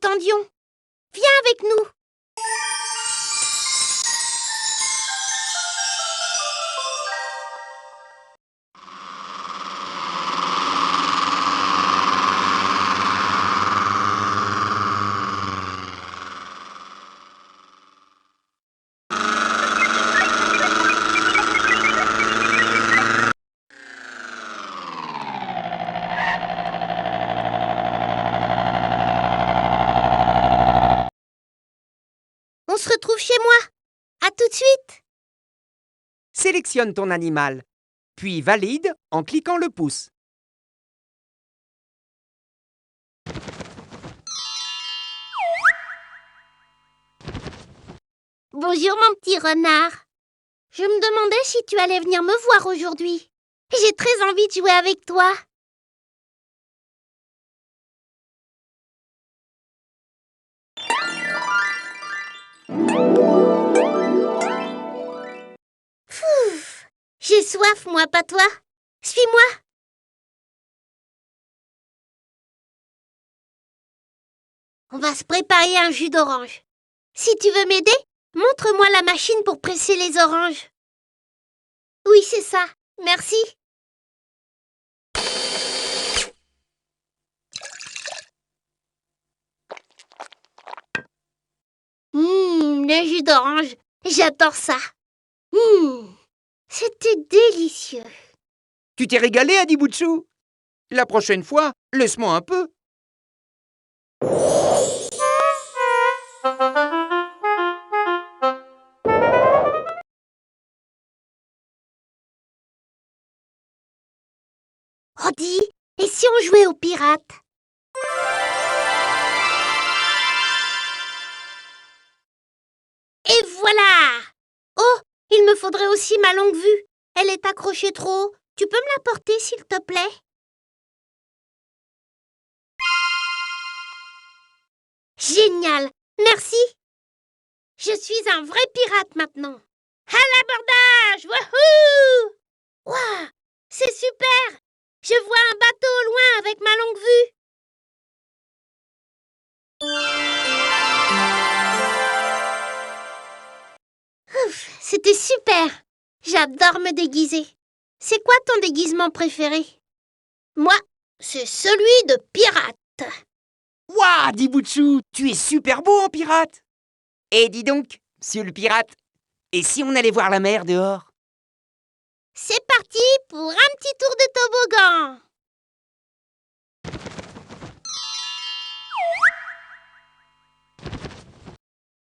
attendions. Viens avec nous. On se retrouve chez moi. À tout de suite. Sélectionne ton animal, puis valide en cliquant le pouce. Bonjour mon petit renard. Je me demandais si tu allais venir me voir aujourd'hui. J'ai très envie de jouer avec toi. Pfff, j'ai soif, moi, pas toi. Suis-moi. On va se préparer un jus d'orange. Si tu veux m'aider, montre-moi la machine pour presser les oranges. Oui, c'est ça. Merci. Le jus d'orange. J'adore ça. C'était délicieux. Tu t'es régalé, Adi Bouchou? La prochaine fois, laisse-moi un peu. Roddy, et si on jouait aux pirates? Et voilà! Oh, il me faudrait aussi ma longue vue. Elle est accrochée trop haut. Tu peux me la porter, s'il te plaît? Génial! Merci! Je suis un vrai pirate maintenant. À l'abordage! Wouhou! Waouh! C'est super! Je vois un bateau au loin avec ma longue vue. Ouf, c'était super! J'adore me déguiser. C'est quoi ton déguisement préféré? Moi, c'est celui de pirate. Waouh, Adi Bouchou, tu es super beau en pirate. Et dis donc, monsieur le pirate, et si on allait voir la mer dehors? C'est parti pour un petit tour de toboggan.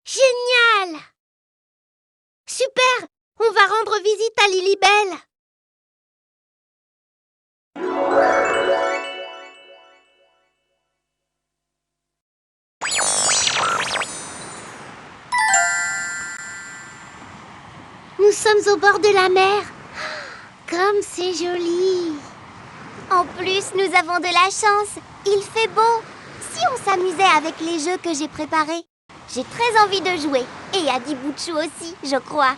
Génial! Super! On va rendre visite à Lilibelle. Nous sommes au bord de la mer. Comme c'est joli! En plus, nous avons de la chance. Il fait beau. Si on s'amusait avec les jeux que j'ai préparés? J'ai très envie de jouer. Et Adi Bouchou aussi, je crois.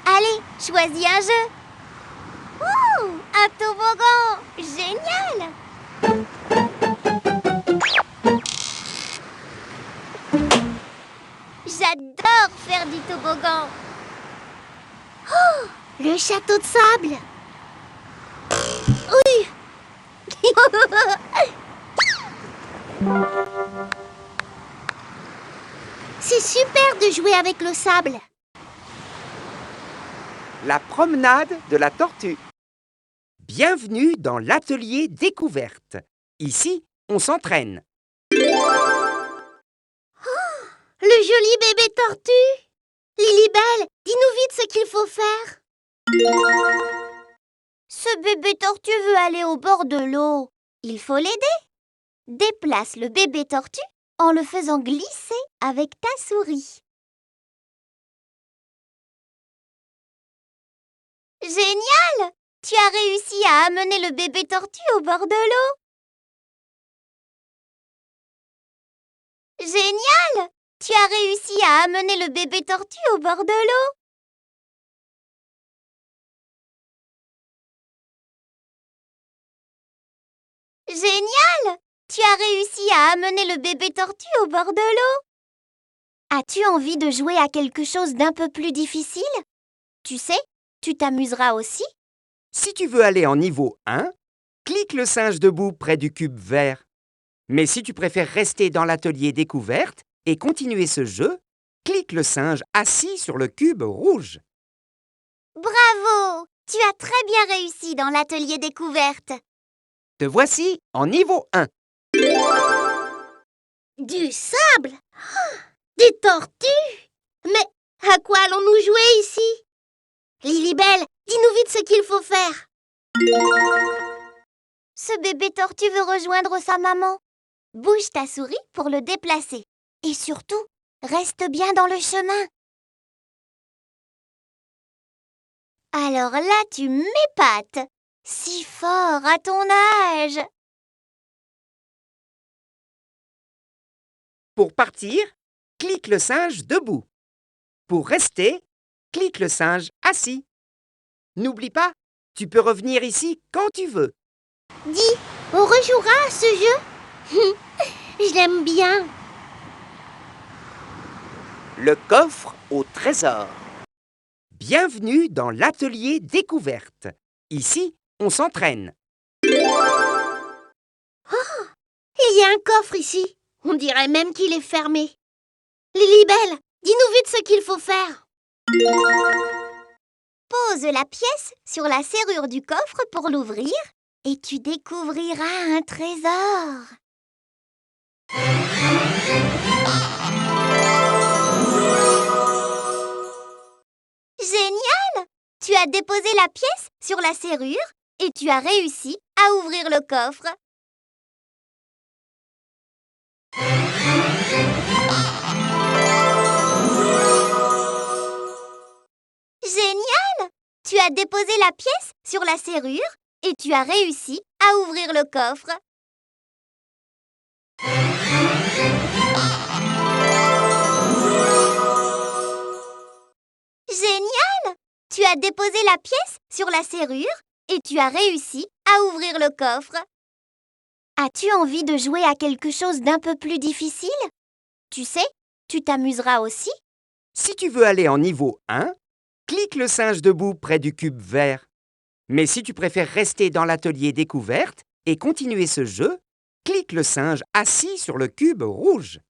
Allez, choisis un jeu. Ouh, un toboggan. Génial! J'adore faire du toboggan. Oh, le château de sable. Oui. C'est super de jouer avec le sable. La promenade de la tortue. Bienvenue dans l'atelier découverte. Ici, on s'entraîne. Le joli bébé tortue. Lilibelle, dis-nous vite ce qu'il faut faire. Ce bébé tortue veut aller au bord de l'eau. Il faut l'aider. Déplace le bébé tortue en le faisant glisser avec ta souris. Génial! Tu as réussi à amener le bébé tortue au bord de l'eau. Génial! Tu as réussi à amener le bébé tortue au bord de l'eau. Génial! Tu as réussi à amener le bébé tortue au bord de l'eau. As-tu envie de jouer à quelque chose d'un peu plus difficile? Tu sais, tu t'amuseras aussi. Si tu veux aller en niveau 1, clique le singe debout près du cube vert. Mais si tu préfères rester dans l'atelier découverte et continuer ce jeu, clique le singe assis sur le cube rouge. Bravo! Tu as très bien réussi dans l'atelier découverte. Te voici en niveau 1. Du sable? Des tortues? Mais à quoi allons-nous jouer ici? Lilibelle, dis-nous vite ce qu'il faut faire. Ce bébé tortue veut rejoindre sa maman. Bouge ta souris pour le déplacer. Et surtout, reste bien dans le chemin. Alors là, tu m'épates. Si fort à ton âge. Pour partir, clique le singe debout. Pour rester, clique le singe assis. N'oublie pas, tu peux revenir ici quand tu veux. Dis, on rejouera à ce jeu? Je l'aime bien. Le coffre au trésor. Bienvenue dans l'atelier découverte. Ici, on s'entraîne. Il y a un coffre ici. On dirait même qu'il est fermé. Lilibelle, dis-nous vite ce qu'il faut faire. Pose la pièce sur la serrure du coffre pour l'ouvrir et tu découvriras un trésor. Génial! Tu as déposé la pièce sur la serrure et tu as réussi à ouvrir le coffre. Génial! Tu as déposé la pièce sur la serrure et tu as réussi à ouvrir le coffre. Génial! Tu as déposé la pièce sur la serrure et tu as réussi à ouvrir le coffre. As-tu envie de jouer à quelque chose d'un peu plus difficile? Tu sais, tu t'amuseras aussi. Si tu veux aller en niveau 1, clique le singe debout près du cube vert. Mais si tu préfères rester dans l'atelier découverte et continuer ce jeu, clique le singe assis sur le cube rouge.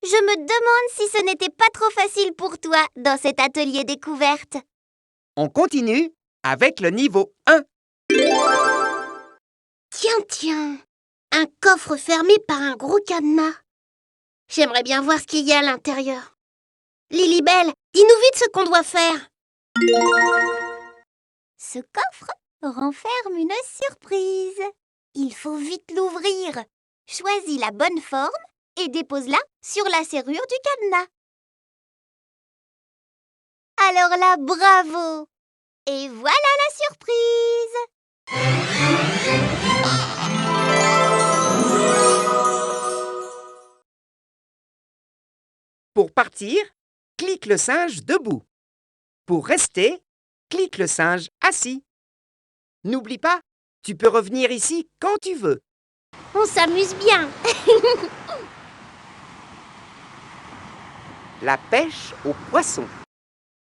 Je me demande si ce n'était pas trop facile pour toi dans cet atelier découverte. On continue avec le niveau 1. Tiens, un coffre fermé par un gros cadenas. J'aimerais bien voir ce qu'il y a à l'intérieur. Lilibelle, dis-nous vite ce qu'on doit faire. Ce coffre renferme une surprise. Il faut vite l'ouvrir. Choisis la bonne forme et dépose-la sur la serrure du cadenas. Alors là, bravo! Et voilà la surprise! Pour partir, clique le singe debout. Pour rester, clique le singe assis. N'oublie pas, tu peux revenir ici quand tu veux. On s'amuse bien. La pêche aux poissons.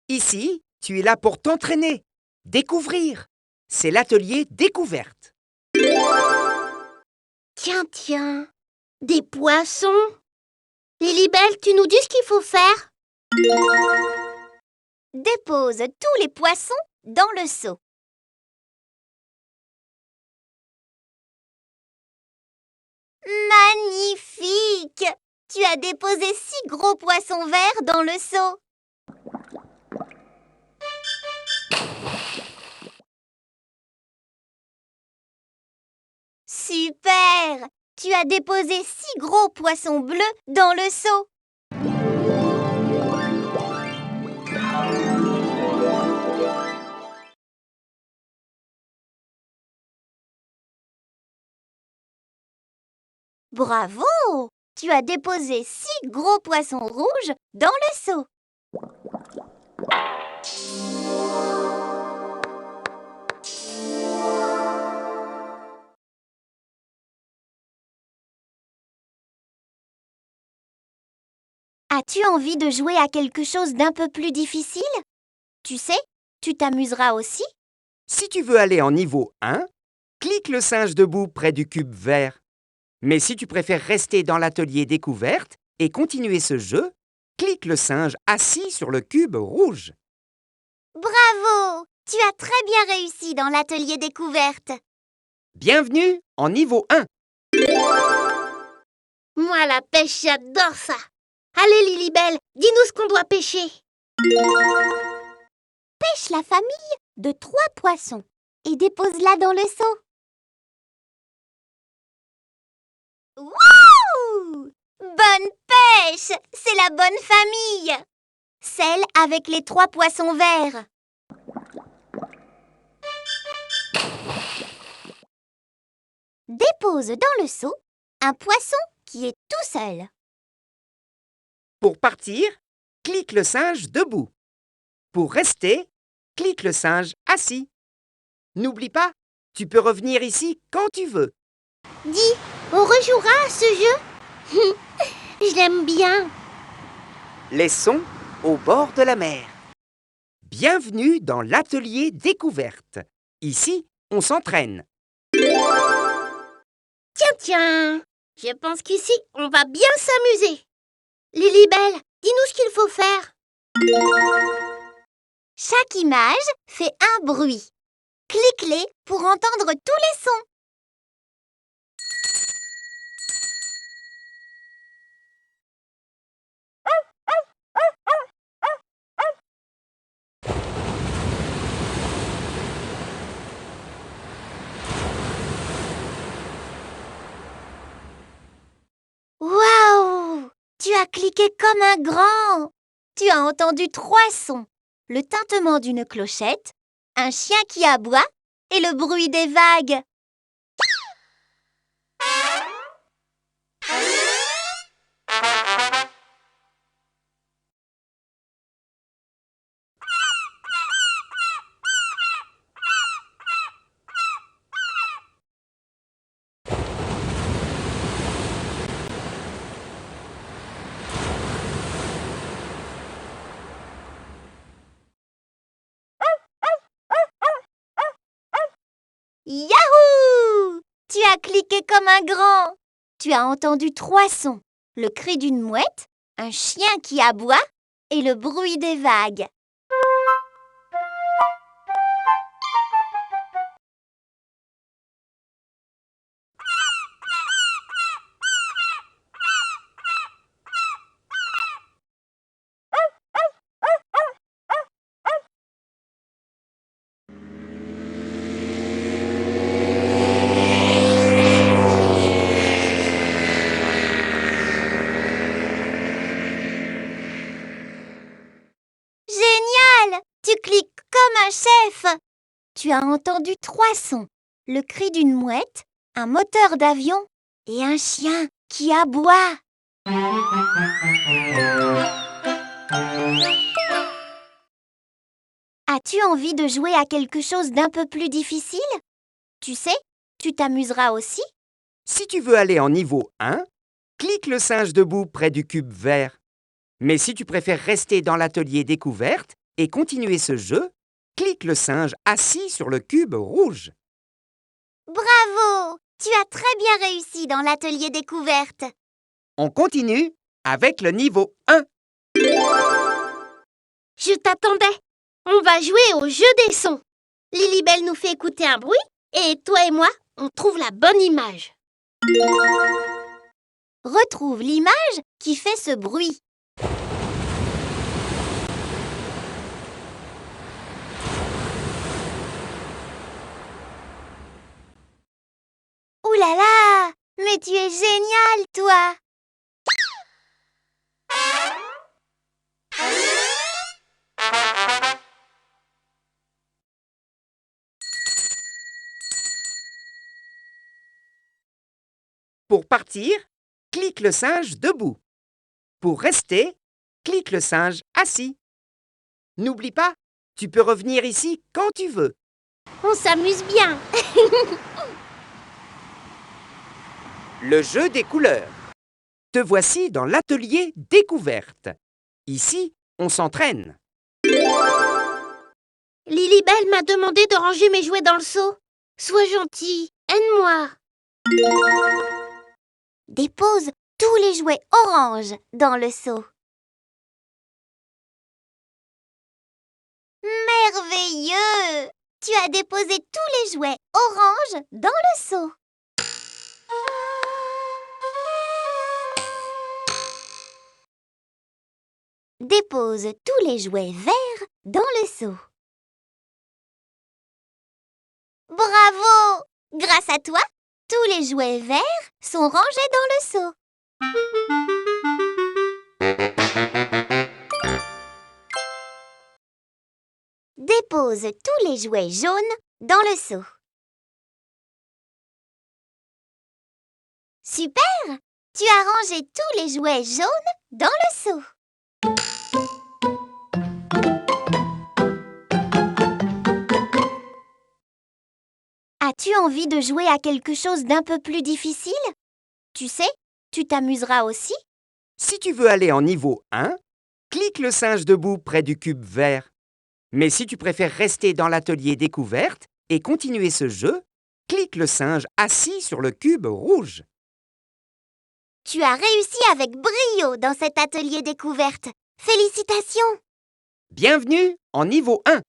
Ici, tu es là pour t'entraîner, découvrir. C'est l'atelier découverte. Tiens, des poissons. Lilibelle, tu nous dis ce qu'il faut faire? Dépose tous les poissons dans le seau. Magnifique! Tu as déposé 6 gros poissons verts dans le seau. Super! Tu as déposé 6 gros poissons bleus dans le seau. Bravo! Tu as déposé 6 gros poissons rouges dans le seau. As-tu envie de jouer à quelque chose d'un peu plus difficile? Tu sais, tu t'amuseras aussi. Si tu veux aller en niveau 1, clique le singe debout près du cube vert. Mais si tu préfères rester dans l'atelier découverte et continuer ce jeu, clique le singe assis sur le cube rouge. Bravo! Tu as très bien réussi dans l'atelier découverte. Bienvenue en niveau 1. Moi, la pêche, j'adore ça. Allez, Lilibelle, dis-nous ce qu'on doit pêcher. Pêche la famille de 3 poissons et dépose-la dans le seau. Wouh! Bonne pêche! C'est la bonne famille! Celle avec les 3 poissons verts. Dépose dans le seau un poisson qui est tout seul. Pour partir, clique le singe debout. Pour rester, clique le singe assis. N'oublie pas, tu peux revenir ici quand tu veux. Dis, on rejouera à ce jeu? Je l'aime bien. Les sons au bord de la mer. Bienvenue dans l'atelier découverte. Ici, on s'entraîne. Tiens, je pense qu'ici, on va bien s'amuser. Lilibelle, dis-nous ce qu'il faut faire. Chaque image fait un bruit. Clique-les pour entendre tous les sons. Waouh! Tu as cliqué comme un grand. Tu as entendu 3 sons. Le tintement d'une clochette, un chien qui aboie et le bruit des vagues. Yahoo! Tu as cliqué comme un grand. Tu as entendu 3 sons. Le cri d'une mouette, un chien qui aboie et le bruit des vagues. Génial! Tu cliques comme un chef. Tu as entendu 3 sons. Le cri d'une mouette, un moteur d'avion et un chien qui aboie. As-tu envie de jouer à quelque chose d'un peu plus difficile? Tu sais, tu t'amuseras aussi. Si tu veux aller en niveau 1, clique le singe debout près du cube vert. Mais si tu préfères rester dans l'atelier découverte et continuer ce jeu, clique le singe assis sur le cube rouge. Bravo! Tu as très bien réussi dans l'atelier découverte. On continue avec le niveau 1. Je t'attendais. On va jouer au jeu des sons. Lilibelle nous fait écouter un bruit et toi et moi, on trouve la bonne image. Retrouve l'image qui fait ce bruit. Ouh là là! Mais tu es génial, toi! Pour partir, clique le singe debout. Pour rester, clique le singe assis. N'oublie pas, tu peux revenir ici quand tu veux. On s'amuse bien. Le jeu des couleurs. Te voici dans l'atelier découverte. Ici, on s'entraîne. Lilibelle m'a demandé de ranger mes jouets dans le seau. Sois gentil, aide-moi. Dépose tous les jouets orange dans le seau. Merveilleux! Tu as déposé tous les jouets orange dans le seau. Dépose tous les jouets verts dans le seau. Bravo! Grâce à toi, tous les jouets verts sont rangés dans le seau. Dépose tous les jouets jaunes dans le seau. Super! Tu as rangé tous les jouets jaunes dans le seau. As-tu envie de jouer à quelque chose d'un peu plus difficile? Tu sais, tu t'amuseras aussi. Si tu veux aller en niveau 1, clique le singe debout près du cube vert. Mais si tu préfères rester dans l'atelier découverte et continuer ce jeu, clique le singe assis sur le cube rouge. Tu as réussi avec brio dans cet atelier découverte. Félicitations! Bienvenue en niveau 1.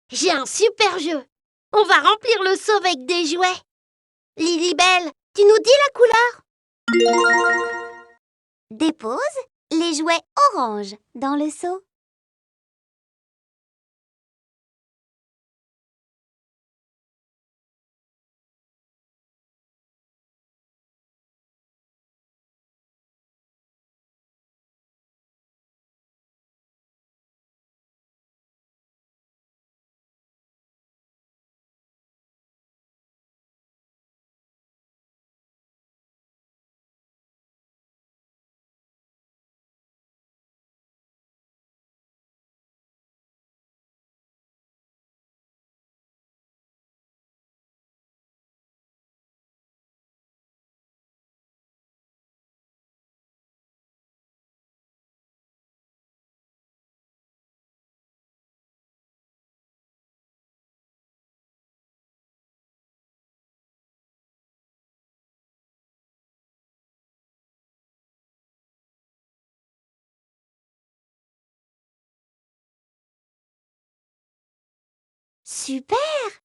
J'ai un super jeu. On va remplir le seau avec des jouets. Lilibelle, tu nous dis la couleur? Dépose les jouets orange dans le seau. Super!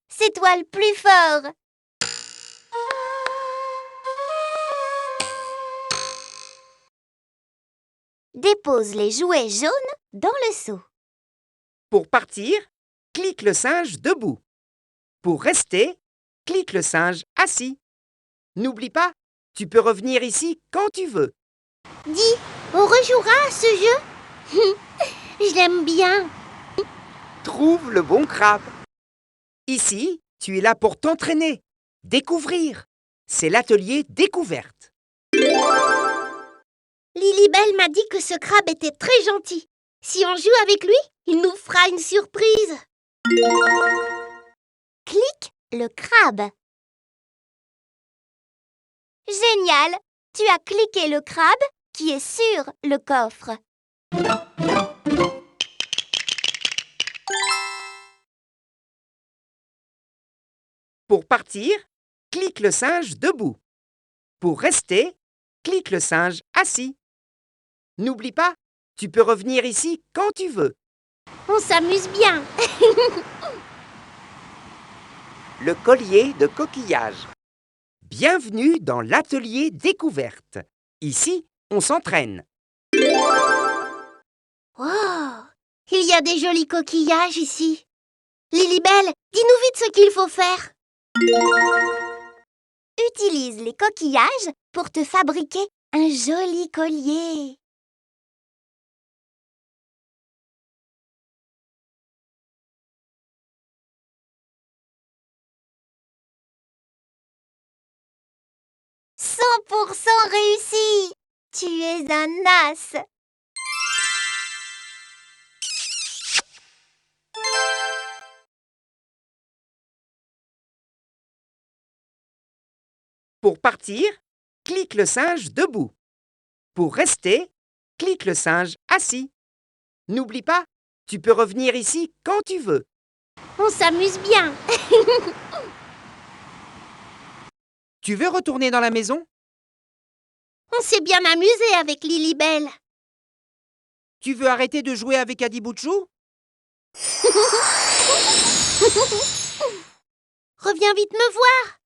C'est toi le plus fort! Dépose les jouets jaunes dans le seau. Pour partir, clique le singe debout. Pour rester, clique le singe assis. N'oublie pas, tu peux revenir ici quand tu veux. Dis, on rejouera à ce jeu? Je l'aime bien. Trouve le bon crabe. Ici, tu es là pour t'entraîner, découvrir. C'est l'atelier découverte. Lilibelle m'a dit que ce crabe était très gentil. Si on joue avec lui, il nous fera une surprise. Clique le crabe. Génial! Tu as cliqué le crabe qui est sur le coffre. Pour partir, clique le singe debout. Pour rester, clique le singe assis. N'oublie pas, tu peux revenir ici quand tu veux. On s'amuse bien. Le collier de coquillage. Bienvenue dans l'atelier découverte. Ici, on s'entraîne. Wow, il y a des jolis coquillages ici. Lilibelle, dis-nous vite ce qu'il faut faire. Utilise les coquillages pour te fabriquer un joli collier. « 100% réussi! Tu es un as! » Pour partir, clique le singe debout. Pour rester, clique le singe assis. N'oublie pas, tu peux revenir ici quand tu veux. On s'amuse bien. Tu veux retourner dans la maison? On s'est bien amusé avec Lilibelle. Tu veux arrêter de jouer avec Adibouchou? Reviens vite me voir.